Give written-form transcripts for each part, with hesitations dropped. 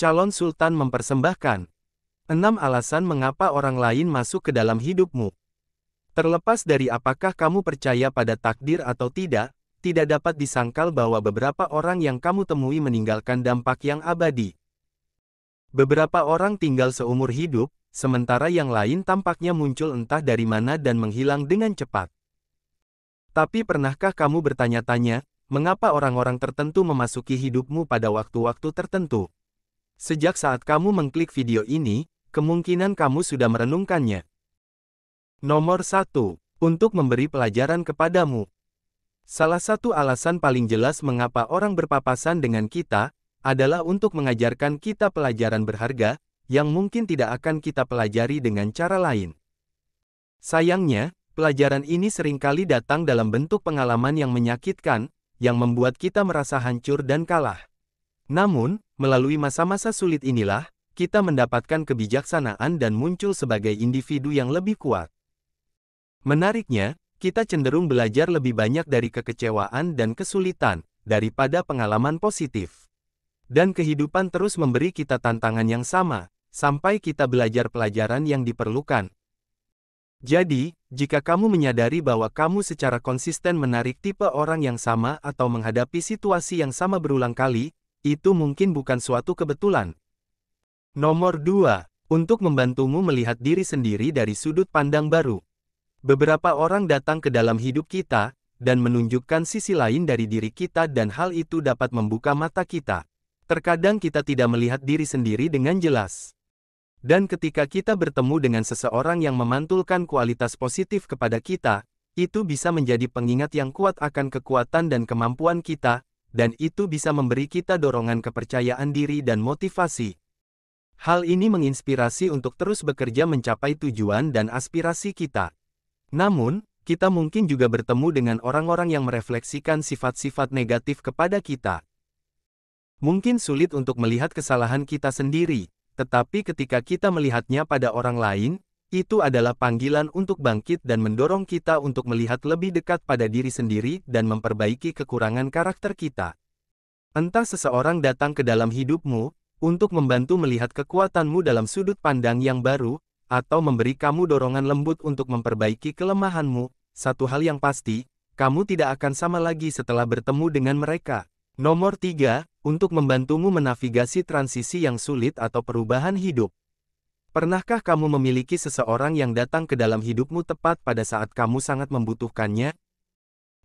Calon Sultan mempersembahkan 6 alasan mengapa orang lain masuk ke dalam hidupmu. Terlepas dari apakah kamu percaya pada takdir atau tidak dapat disangkal bahwa beberapa orang yang kamu temui meninggalkan dampak yang abadi. Beberapa orang tinggal seumur hidup, sementara yang lain tampaknya muncul entah dari mana dan menghilang dengan cepat. Tapi pernahkah kamu bertanya-tanya, mengapa orang-orang tertentu memasuki hidupmu pada waktu-waktu tertentu? Sejak saat kamu mengklik video ini, kemungkinan kamu sudah merenungkannya. Nomor 1. Untuk memberi pelajaran kepadamu. Salah satu alasan paling jelas mengapa orang berpapasan dengan kita, adalah untuk mengajarkan kita pelajaran berharga, yang mungkin tidak akan kita pelajari dengan cara lain. Sayangnya, pelajaran ini seringkali datang dalam bentuk pengalaman yang menyakitkan, yang membuat kita merasa hancur dan kalah. Namun, melalui masa-masa sulit inilah, kita mendapatkan kebijaksanaan dan muncul sebagai individu yang lebih kuat. Menariknya, kita cenderung belajar lebih banyak dari kekecewaan dan kesulitan, daripada pengalaman positif. Dan kehidupan terus memberi kita tantangan yang sama, sampai kita belajar pelajaran yang diperlukan. Jadi, jika kamu menyadari bahwa kamu secara konsisten menarik tipe orang yang sama atau menghadapi situasi yang sama berulang kali, itu mungkin bukan suatu kebetulan. Nomor 2. Untuk membantumu melihat diri sendiri dari sudut pandang baru. Beberapa orang datang ke dalam hidup kita, dan menunjukkan sisi lain dari diri kita dan hal itu dapat membuka mata kita. Terkadang kita tidak melihat diri sendiri dengan jelas. Dan ketika kita bertemu dengan seseorang yang memantulkan kualitas positif kepada kita, itu bisa menjadi pengingat yang kuat akan kekuatan dan kemampuan kita, dan itu bisa memberi kita dorongan kepercayaan diri dan motivasi. Hal ini menginspirasi untuk terus bekerja mencapai tujuan dan aspirasi kita. Namun, kita mungkin juga bertemu dengan orang-orang yang merefleksikan sifat-sifat negatif kepada kita. Mungkin sulit untuk melihat kesalahan kita sendiri, tetapi ketika kita melihatnya pada orang lain, itu adalah panggilan untuk bangkit dan mendorong kita untuk melihat lebih dekat pada diri sendiri dan memperbaiki kekurangan karakter kita. Entah seseorang datang ke dalam hidupmu, untuk membantu melihat kekuatanmu dalam sudut pandang yang baru, atau memberi kamu dorongan lembut untuk memperbaiki kelemahanmu, satu hal yang pasti, kamu tidak akan sama lagi setelah bertemu dengan mereka. Nomor 3, untuk membantumu menavigasi transisi yang sulit atau perubahan hidup. Pernahkah kamu memiliki seseorang yang datang ke dalam hidupmu tepat pada saat kamu sangat membutuhkannya?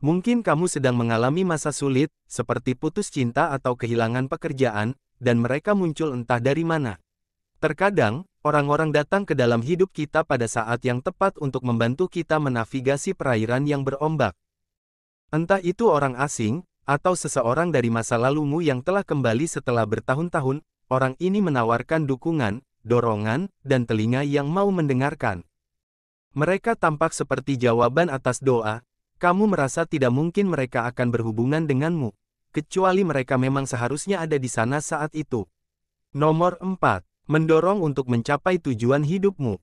Mungkin kamu sedang mengalami masa sulit, seperti putus cinta atau kehilangan pekerjaan, dan mereka muncul entah dari mana. Terkadang, orang-orang datang ke dalam hidup kita pada saat yang tepat untuk membantu kita menavigasi perairan yang berombak. Entah itu orang asing, atau seseorang dari masa lalumu yang telah kembali setelah bertahun-tahun, orang ini menawarkan dukungan, dorongan, dan telinga yang mau mendengarkan. Mereka tampak seperti jawaban atas doa. Kamu merasa tidak mungkin mereka akan berhubungan denganmu, kecuali mereka memang seharusnya ada di sana saat itu. Nomor 4. Mendorong untuk mencapai tujuan hidupmu.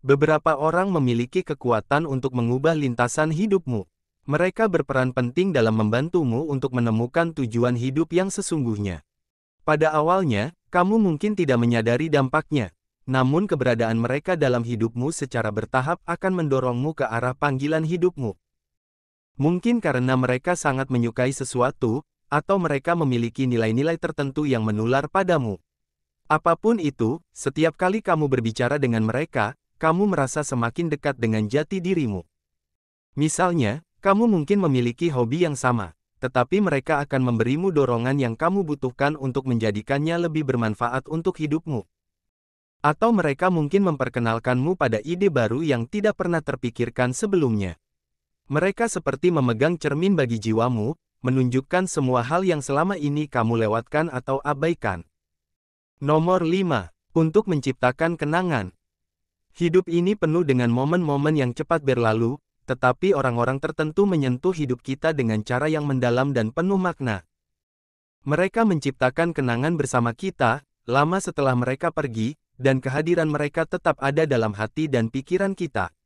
Beberapa orang memiliki kekuatan untuk mengubah lintasan hidupmu. Mereka berperan penting dalam membantumu untuk menemukan tujuan hidup yang sesungguhnya. Pada awalnya, kamu mungkin tidak menyadari dampaknya, namun keberadaan mereka dalam hidupmu secara bertahap akan mendorongmu ke arah panggilan hidupmu. Mungkin karena mereka sangat menyukai sesuatu, atau mereka memiliki nilai-nilai tertentu yang menular padamu. Apapun itu, setiap kali kamu berbicara dengan mereka, kamu merasa semakin dekat dengan jati dirimu. Misalnya, kamu mungkin memiliki hobi yang sama, tetapi mereka akan memberimu dorongan yang kamu butuhkan untuk menjadikannya lebih bermanfaat untuk hidupmu. Atau mereka mungkin memperkenalkanmu pada ide baru yang tidak pernah terpikirkan sebelumnya. Mereka seperti memegang cermin bagi jiwamu, menunjukkan semua hal yang selama ini kamu lewatkan atau abaikan. Nomor 5. Untuk menciptakan kenangan. Hidup ini penuh dengan momen-momen yang cepat berlalu, tetapi orang-orang tertentu menyentuh hidup kita dengan cara yang mendalam dan penuh makna. Mereka menciptakan kenangan bersama kita, lama setelah mereka pergi, dan kehadiran mereka tetap ada dalam hati dan pikiran kita.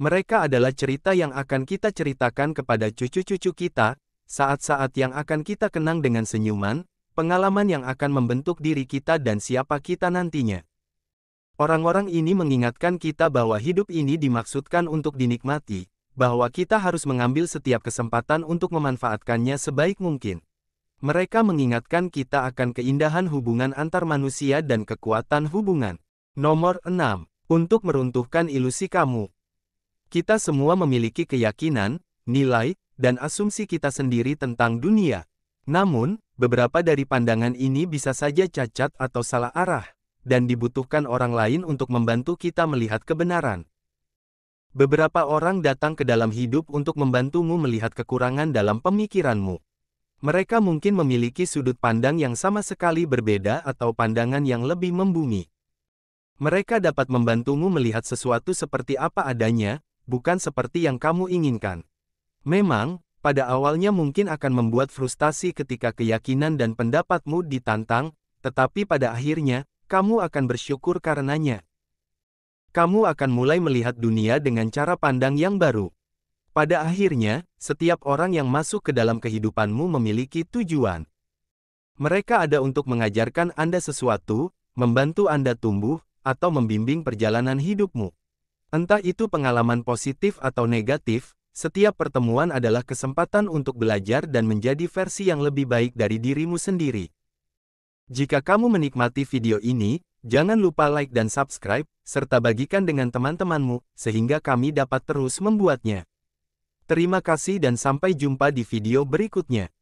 Mereka adalah cerita yang akan kita ceritakan kepada cucu-cucu kita, saat-saat yang akan kita kenang dengan senyuman, pengalaman yang akan membentuk diri kita dan siapa kita nantinya. Orang-orang ini mengingatkan kita bahwa hidup ini dimaksudkan untuk dinikmati, bahwa kita harus mengambil setiap kesempatan untuk memanfaatkannya sebaik mungkin. Mereka mengingatkan kita akan keindahan hubungan antar manusia dan kekuatan hubungan. Nomor 6. Untuk meruntuhkan ilusi kamu. Kita semua memiliki keyakinan, nilai, dan asumsi kita sendiri tentang dunia. Namun, beberapa dari pandangan ini bisa saja cacat atau salah arah, dan dibutuhkan orang lain untuk membantu kita melihat kebenaran. Beberapa orang datang ke dalam hidup untuk membantumu melihat kekurangan dalam pemikiranmu. Mereka mungkin memiliki sudut pandang yang sama sekali berbeda atau pandangan yang lebih membumi. Mereka dapat membantumu melihat sesuatu seperti apa adanya, bukan seperti yang kamu inginkan. Memang, pada awalnya mungkin akan membuat frustasi ketika keyakinan dan pendapatmu ditantang, tetapi pada akhirnya, kamu akan bersyukur karenanya. Kamu akan mulai melihat dunia dengan cara pandang yang baru. Pada akhirnya, setiap orang yang masuk ke dalam kehidupanmu memiliki tujuan. Mereka ada untuk mengajarkan Anda sesuatu, membantu Anda tumbuh, atau membimbing perjalanan hidupmu. Entah itu pengalaman positif atau negatif, setiap pertemuan adalah kesempatan untuk belajar dan menjadi versi yang lebih baik dari dirimu sendiri. Jika kamu menikmati video ini, jangan lupa like dan subscribe, serta bagikan dengan teman-temanmu, sehingga kami dapat terus membuatnya. Terima kasih dan sampai jumpa di video berikutnya.